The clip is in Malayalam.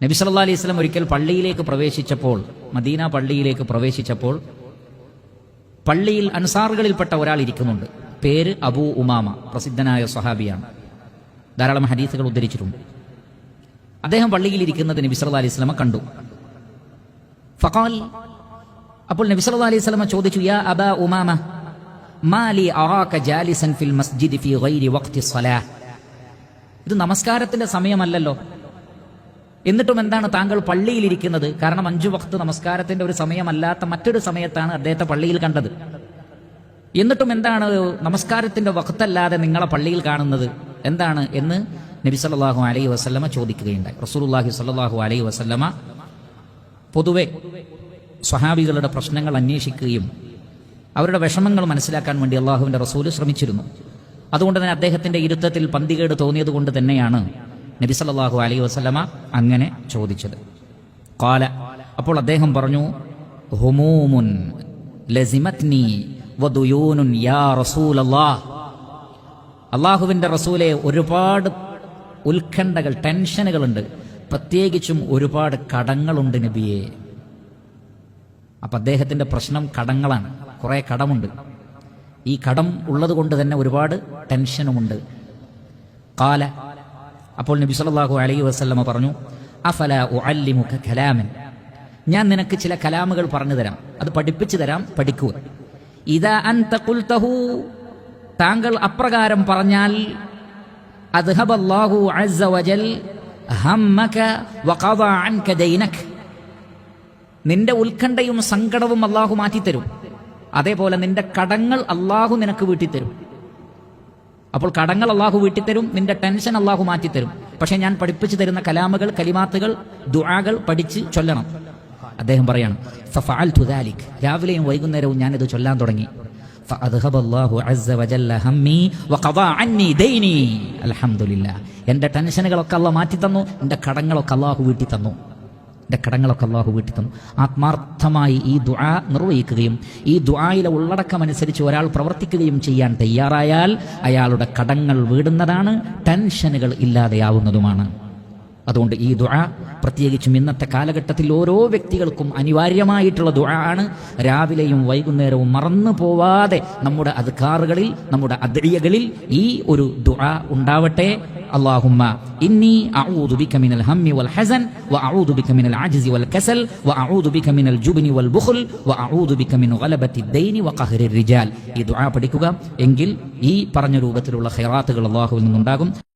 നബി സല്ലല്ലാഹു അലൈഹി വസല്ലം ഒരിക്കൽ പള്ളിയിലേക്ക് പ്രവേശിച്ചപ്പോൾ, മദീന പള്ളിയിലേക്ക് പ്രവേശിച്ചപ്പോൾ പള്ളിയിൽ അൻസാറുകളിൽപ്പെട്ട ഒരാൾ ഇരിക്കുന്നുണ്ട്. പേര് അബൂ ഉമാമ, പ്രസിദ്ധനായ സ്വഹാബിയാണ്. ധാരാളം ഹദീസുകൾ ഉദ്ധരിച്ചിട്ടുണ്ട്. അദ്ദേഹം പള്ളിയിൽ ഇരിക്കുന്നത് നബി സല്ലല്ലാഹു അലൈഹി വസല്ലം കണ്ടു. ഫഖാൽ, അപ്പോൾ നബി സല്ലല്ലാഹു അലൈഹി വസല്ലം ചോദിച്ചു, യാ അബാ ഉമാമ മാലി അറാക ജാലിസൻ ഫിൽ മസ്ജിദി ഫീ ഗൈരി വഖ്തി സ്വലാഹ്. ഇത് നമസ്കാരത്തിന്റെ സമയമല്ലല്ലോ, എന്നിട്ടും എന്താണ് താങ്കൾ പള്ളിയിലിരിക്കുന്നത്? കാരണം 5 വഖ്ത് നമസ്കാരത്തിന്റെ ഒരു സമയമല്ലാത്ത മറ്റൊരു സമയത്താണ് അദ്ദേഹത്തെ പള്ളിയിൽ കണ്ടത്. എന്നിട്ടും എന്താണ് നമസ്കാരത്തിന്റെ വഖ്തല്ലാതെ നിങ്ങളെ പള്ളിയിൽ കാണുന്നത് എന്താണ് എന്ന് നബി സല്ലല്ലാഹു അലൈഹി വസല്ലമ ചോദിക്കുകയുണ്ടായി. റസൂലുള്ളാഹി സല്ലല്ലാഹു അലൈഹി വസല്ലമ പൊതുവെ സ്വഹാബികളുടെ പ്രശ്നങ്ങൾ അന്വേഷിക്കുകയും അവരുടെ വിഷമങ്ങൾ മനസ്സിലാക്കാൻ വേണ്ടി അള്ളാഹുവിന്റെ റസൂല് ശ്രമിച്ചിരുന്നു. അതുകൊണ്ട് തന്നെ അദ്ദേഹത്തിന്റെ ഇരുത്തത്തിൽ പന്തികേട് തോന്നിയത് കൊണ്ട് തന്നെയാണ് നബി സല്ലല്ലാഹു അലൈഹി വസല്ലമ അങ്ങനെ ചോദിച്ചത്. ഖാല, അപ്പോൾ അദ്ദേഹം പറഞ്ഞു, ഹുമൂമുൻ ലസിമത്നി വദുയൂനുൻ യാ റസൂലല്ലാഹ്. അള്ളാഹുവിന്റെ റസൂലെ, ഒരുപാട് ഉത്കണ്ഠകൾ, ടെൻഷനുകളുണ്ട്, പ്രത്യേകിച്ചും ഒരുപാട് കടങ്ങളുണ്ട് നബിയെ. അപ്പൊ അദ്ദേഹത്തിന്റെ പ്രശ്നം കടങ്ങളാണ്, കുറെ കടമുണ്ട്. ഈ കടം ഉള്ളത് കൊണ്ട് തന്നെ ഒരുപാട് ടെൻഷനുമുണ്ട്. ഖാല, അപ്പോൾ നബി സല്ലല്ലാഹു അലൈഹി വസല്ലമ പറഞ്ഞു, അഫലാ ഉഅല്ലിമുക കലാമൻ, ഞാൻ നിനക്ക് ചില കലാമുകൾ പറഞ്ഞു തരാം, അത് പഠിപ്പിച്ചു തരാം, പഠിക്കുക. ഇദാ അൻത ഖുൽതഹു, താങ്കൾ അപ്രകാരം പറഞ്ഞാൽ, അദ്ഹബല്ലാഹു അസ്സ വജൽ ഹമ്മക വഖദാ അൻക ദൈനക, നിന്റെ ഉത്കണ്ഠയും സങ്കടവും അല്ലാഹു മാറ്റിത്തരും. അതേപോലെ നിന്റെ കടങ്ങൾ അല്ലാഹു നിനക്ക് വീട്ടിത്തരും. അപ്പോൾ കടങ്ങൾ അല്ലാഹു വീട്ടിത്തരും, നിന്റെ ടെൻഷൻ അല്ലാഹു മാറ്റിത്തരും. പക്ഷെ ഞാൻ പഠിപ്പിച്ചു തരുന്ന കലാമുകൾ, കലിമാത്തുകൾ, ദുആകൾ പഠിച്ച് ചൊല്ലണം. അദ്ദേഹം പറയാണ്, ഫഫഅൽതു ദാലിക്, രാവിലെയും വൈകുന്നേരവും ഞാനിത് ചൊല്ലാൻ തുടങ്ങി. ഫഅദ്ഹബല്ലാഹു അസ്സ വജല്ല ഹമ്മി വഖദാ അന്നി ദൈനി. അൽഹംദുലില്ലാഹ്, എൻ്റെ ടെൻഷനുകളൊക്കെ അല്ലാഹു മാറ്റി തന്നു, എൻ്റെ കടങ്ങളൊക്കെ അല്ലാഹു വീട്ടി തന്നു, എൻ്റെ കടങ്ങളൊക്കെ അല്ലാഹു വീട്ടി തന്നു. ആത്മാർത്ഥമായി ഈ ദുആ നിർവഹിക്കുകയും ഈ ദുആയിലെ ഉള്ളടക്കമനുസരിച്ച് ഒരാൾ പ്രവർത്തിക്കുകയും ചെയ്യാൻ തയ്യാറായാൽ അയാളുടെ കടങ്ങൾ വീടുന്നതാണ്, ടെൻഷനുകൾ ഇല്ലാതെയാവുന്നതുമാണ്. അതുകൊണ്ട് ഈ ദുആ പ്രത്യേകിച്ചും ഇന്നത്തെ കാലഘട്ടത്തിൽ ഓരോ വ്യക്തികൾക്കും അനിവാര്യമായിട്ടുള്ള ദുആ ആണ്. രാവിലെയും വൈകുന്നേരവും മറന്നു പോവാതെ നമ്മുടെ അദ്കാറുകളിൽ, നമ്മുടെ അദ്ഇയകളിൽ ഈ ഒരു ദുആ ഉണ്ടാവട്ടെ. അല്ലാഹുമ്മ ഇന്നി അഊദു ബിക മിനൽ ഹമ്മി വൽ ഹസൻ വഅഊദു ബിക മിനൽ അജ്സി വൽ കസൽ വഅഊദു ബിക മിനൽ ജുബ്നി വൽ ബുഖൽ വഅഊദു ബിക മിൻ ഗലബത്തി ദൈനി വഖഹ്രി റിജാൽ. ഈ ദുആ പഠിക്കുക എങ്കിൽ ഈ പറഞ്ഞ രൂപത്തിലുള്ള ഖൈറാത്തുകൾ അല്ലാഹുവിൽ നിന്നുണ്ടാകും.